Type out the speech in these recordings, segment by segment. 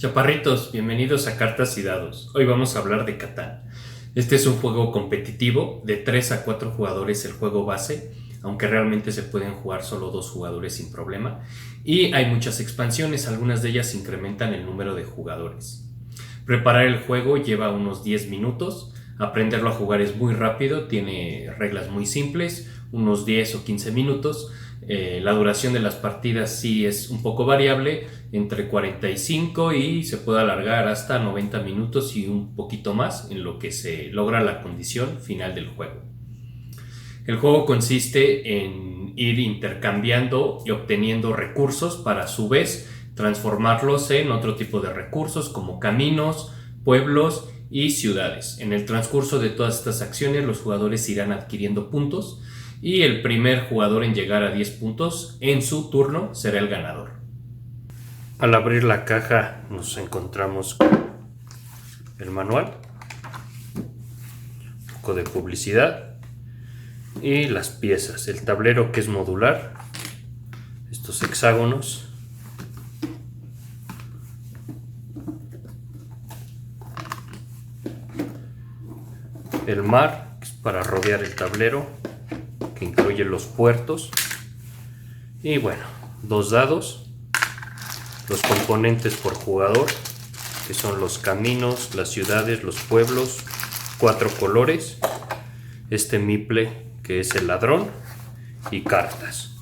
Chaparritos, bienvenidos a Cartas y Dados. Hoy vamos a hablar de Catán. Este es un juego competitivo de 3 a 4 jugadores el juego base, aunque realmente se pueden jugar solo 2 jugadores sin problema. Y hay muchas expansiones, algunas de ellas incrementan el número de jugadores. Preparar el juego lleva unos 10 minutos, aprenderlo a jugar es muy rápido, tiene reglas muy simples, unos 10 o 15 minutos. La duración de las partidas sí es un poco variable, entre 45 y se puede alargar hasta 90 minutos y un poquito más en lo que se logra la condición final del juego. El juego consiste en ir intercambiando y obteniendo recursos para a su vez transformarlos en otro tipo de recursos como caminos, pueblos y ciudades. En el transcurso de todas estas acciones los jugadores irán adquiriendo puntos y el primer jugador en llegar a 10 puntos en su turno será el ganador. Al abrir la caja nos encontramos con el manual, un poco de publicidad y las piezas, el tablero que es modular, estos hexágonos, el mar, que es para rodear el tablero, que incluye los puertos, y bueno, 2 dados, los componentes por jugador, que son los caminos, las ciudades, los pueblos, 4 colores, este miple que es el ladrón y cartas.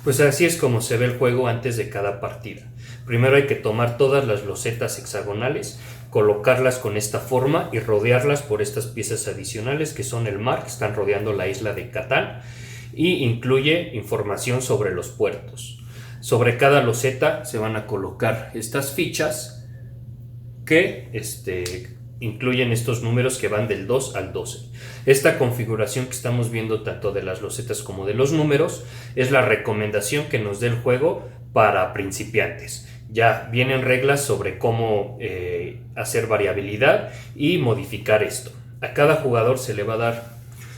Pues así es como se ve el juego antes de cada partida. Primero hay que tomar todas las losetas hexagonales, colocarlas con esta forma y rodearlas por estas piezas adicionales que son el mar, que están rodeando la isla de Catán, y incluye información sobre los puertos. Sobre cada loseta se van a colocar estas fichas que incluyen estos números que van del 2 al 12. Esta configuración que estamos viendo tanto de las losetas como de los números es la recomendación que nos da el juego para principiantes. Ya vienen reglas sobre cómo hacer variabilidad y modificar esto. A cada jugador se le va a dar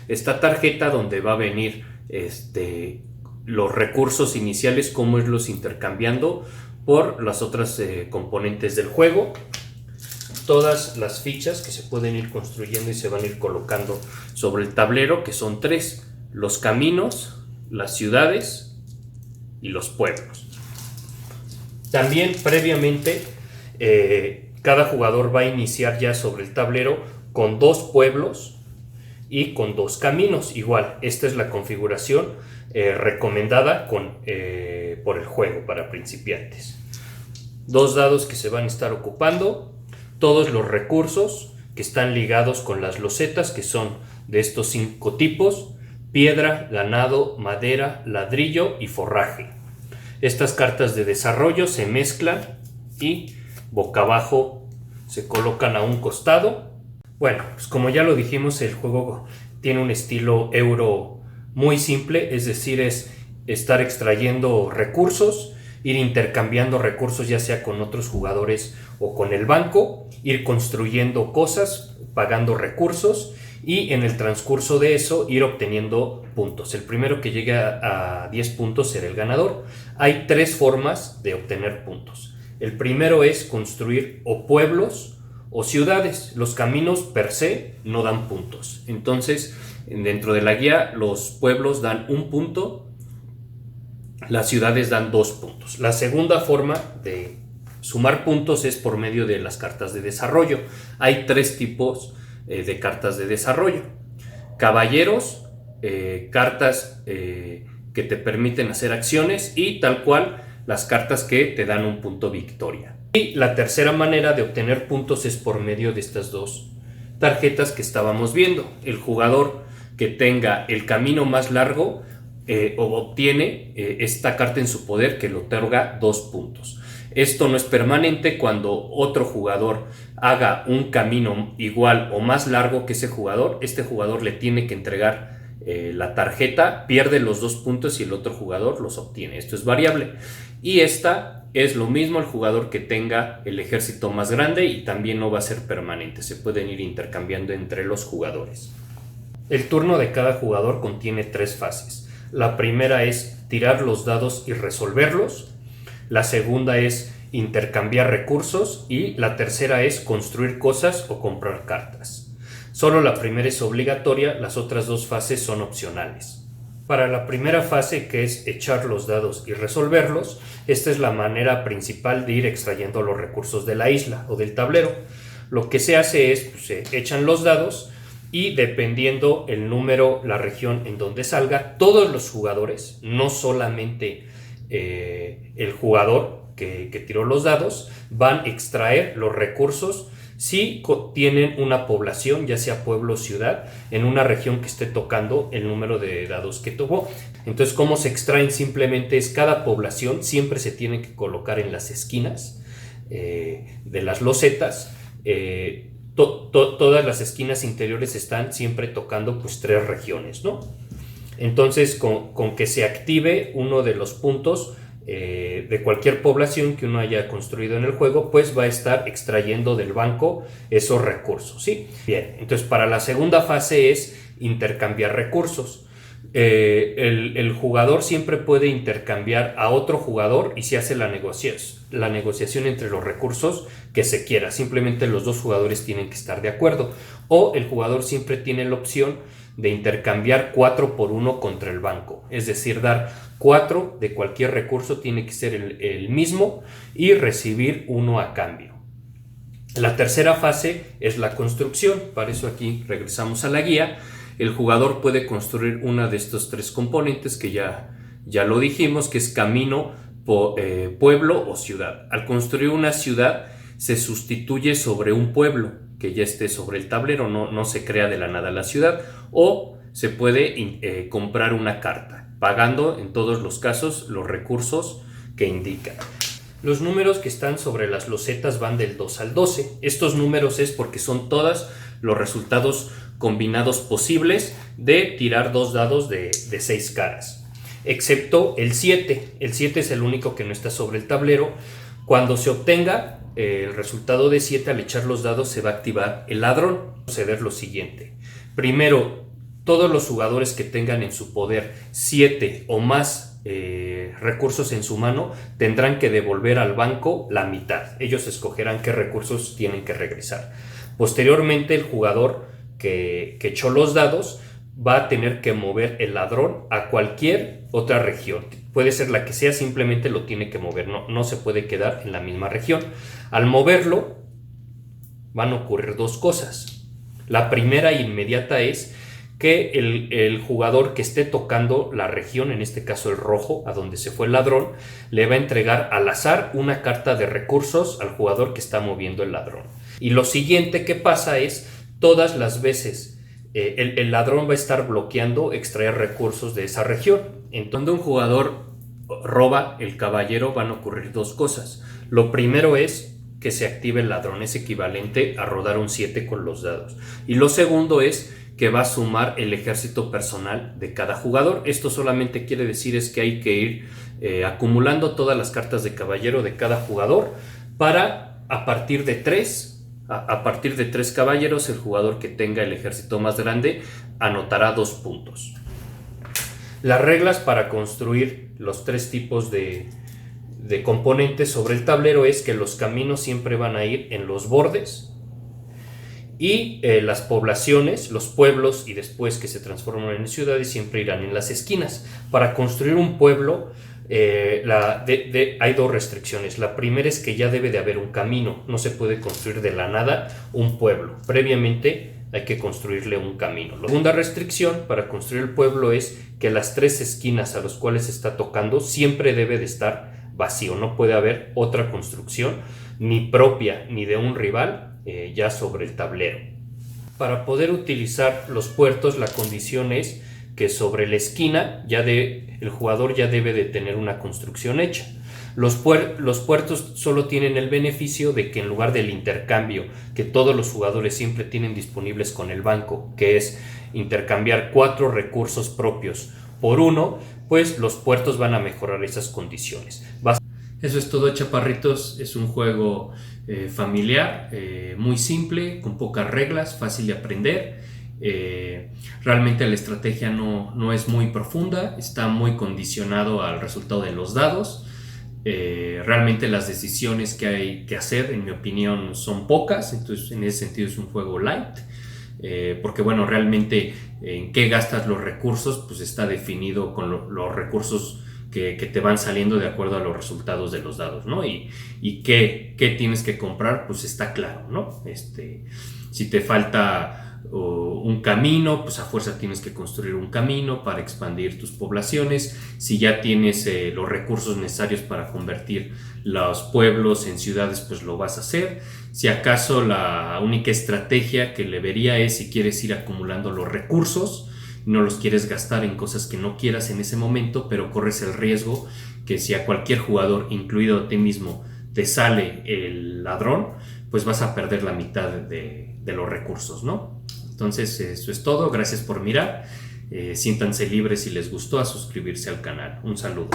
esta tarjeta donde va a venir los recursos iniciales, cómo irlos intercambiando por las otras componentes del juego. Todas las fichas que se pueden ir construyendo y se van a ir colocando sobre el tablero, que son 3: los caminos, las ciudades y los pueblos. También previamente cada jugador va a iniciar ya sobre el tablero con 2 pueblos y con 2 caminos. Igual, esta es la configuración recomendada por el juego para principiantes. 2 dados que se van a estar ocupando, todos los recursos que están ligados con las losetas, que son de estos 5 tipos: piedra, ganado, madera, ladrillo y forraje. Estas cartas de desarrollo se mezclan y boca abajo se colocan a un costado. Bueno, pues como ya lo dijimos, el juego tiene un estilo euro muy simple, es decir, es estar extrayendo recursos, ir intercambiando recursos ya sea con otros jugadores o con el banco, ir construyendo cosas, pagando recursos y en el transcurso de eso ir obteniendo puntos. El primero que llegue a 10 puntos será el ganador. Hay 3 formas de obtener puntos. El primero es construir o pueblos o ciudades. Los caminos per se no dan puntos. Entonces, dentro de la guía, los pueblos dan 1 punto, las ciudades dan 2 puntos. La segunda forma de sumar puntos es por medio de las cartas de desarrollo. Hay 3 tipos de cartas de desarrollo: caballeros, cartas que te permiten hacer acciones, y tal cual las cartas que te dan 1 punto victoria. Y la tercera manera de obtener puntos es por medio de estas 2 tarjetas que estábamos viendo. El jugador que tenga el camino más largo obtiene esta carta en su poder que le otorga 2 puntos. Esto no es permanente. Cuando otro jugador haga un camino igual o más largo que ese jugador, este jugador le tiene que entregar la tarjeta, pierde los 2 puntos y el otro jugador los obtiene. Esto es variable. Y esta es lo mismo al jugador que tenga el ejército más grande, y también no va a ser permanente, se pueden ir intercambiando entre los jugadores. El turno de cada jugador contiene 3 fases. La primera es tirar los dados y resolverlos. La segunda es intercambiar recursos y la tercera es construir cosas o comprar cartas. Solo la primera es obligatoria, las otras dos fases son opcionales. Para la primera fase, que es echar los dados y resolverlos, esta es la manera principal de ir extrayendo los recursos de la isla o del tablero. Lo que se hace es, pues, se echan los dados y dependiendo el número, la región en donde salga, todos los jugadores, no solamente el jugador que tiró los dados, van a extraer los recursos si tienen una población, ya sea pueblo o ciudad, en una región que esté tocando el número de dados que tuvo. Entonces, ¿cómo se extraen? Simplemente es cada población siempre se tiene que colocar en las esquinas de las losetas. Todas las esquinas interiores están siempre tocando pues 3 regiones, ¿no? Entonces, con que se active uno de los puntos de cualquier población que uno haya construido en el juego, pues va a estar extrayendo del banco esos recursos, ¿sí? Bien, entonces para la segunda fase es intercambiar recursos. El jugador siempre puede intercambiar a otro jugador y se hace la negociación entre los recursos que se quiera. Simplemente los dos jugadores tienen que estar de acuerdo. O el jugador siempre tiene la opción de intercambiar 4 por 1 contra el banco. Es decir, dar 4 de cualquier recurso, tiene que ser el mismo, y recibir 1 a cambio. La tercera fase es la construcción. Para eso aquí regresamos a la guía. El jugador puede construir una de estos 3 componentes que ya lo dijimos, que es camino, pueblo o ciudad. Al construir una ciudad se sustituye sobre un pueblo que ya esté sobre el tablero, no se crea de la nada la ciudad, o se puede comprar una carta, pagando en todos los casos los recursos que indican. Los números que están sobre las losetas van del 2 al 12. Estos números es porque son todos los resultados combinados posibles de tirar 2 dados de 6 caras, excepto el 7. El 7 es el único que no está sobre el tablero. Cuando se obtenga el resultado de 7, al echar los dados se va a activar el ladrón. Suceder lo siguiente: primero, todos los jugadores que tengan en su poder 7 o más recursos en su mano tendrán que devolver al banco la mitad. Ellos escogerán qué recursos tienen que regresar. Posteriormente, el jugador que echó los dados va a tener que mover el ladrón a cualquier otra región. Puede ser la que sea, simplemente lo tiene que mover, no se puede quedar en la misma región. Al moverlo van a ocurrir 2 cosas. La primera inmediata es que el jugador que esté tocando la región, en este caso el rojo, a donde se fue el ladrón, le va a entregar al azar una carta de recursos al jugador que está moviendo el ladrón. Y lo siguiente que pasa es, todas las veces el ladrón va a estar bloqueando extraer recursos de esa región. Entonces, cuando un jugador roba el caballero, van a ocurrir 2 cosas. Lo primero es que se active el ladrón, es equivalente a rodar un 7 con los dados. Y lo segundo es que va a sumar el ejército personal de cada jugador. Esto solamente quiere decir es que hay que ir acumulando todas las cartas de caballero de cada jugador para, a partir de 3 caballeros, el jugador que tenga el ejército más grande anotará 2 puntos. Las reglas para construir los 3 tipos de componentes sobre el tablero es que los caminos siempre van a ir en los bordes y las poblaciones, los pueblos, y después que se transforman en ciudades, siempre irán en las esquinas. Para construir un pueblo hay 2 restricciones. La primera es que ya debe de haber un camino. No se puede construir de la nada un pueblo. Previamente hay que construirle un camino. La segunda restricción para construir el pueblo es que las 3 esquinas a las cuales se está tocando siempre debe de estar vacío. No puede haber otra construcción, ni propia ni de un rival, ya sobre el tablero. Para poder utilizar los puertos, la condición es que sobre la esquina el jugador ya debe de tener una construcción hecha. Los puertos solo tienen el beneficio de que en lugar del intercambio que todos los jugadores siempre tienen disponibles con el banco, que es intercambiar 4 recursos propios por 1, pues los puertos van a mejorar esas condiciones. Eso es todo, chaparritos. Es un juego familiar, muy simple, con pocas reglas, fácil de aprender. Realmente la estrategia no es muy profunda, está muy condicionado al resultado de los dados. Realmente las decisiones que hay que hacer, en mi opinión, son pocas, entonces en ese sentido es un juego light. Porque bueno, realmente en qué gastas los recursos, pues está definido con los recursos que te van saliendo de acuerdo a los resultados de los dados, ¿no? Y qué tienes que comprar, pues está claro, ¿no? Si te falta un camino, pues a fuerza tienes que construir un camino para expandir tus poblaciones. Si ya tienes los recursos necesarios para convertir los pueblos en ciudades, pues lo vas a hacer. Si acaso la única estrategia que le vería es si quieres ir acumulando los recursos, no los quieres gastar en cosas que no quieras en ese momento, pero corres el riesgo que si a cualquier jugador, incluido a ti mismo, te sale el ladrón, pues vas a perder la mitad de los recursos, ¿no? Entonces eso es todo, gracias por mirar, siéntanse libres si les gustó a suscribirse al canal. Un saludo.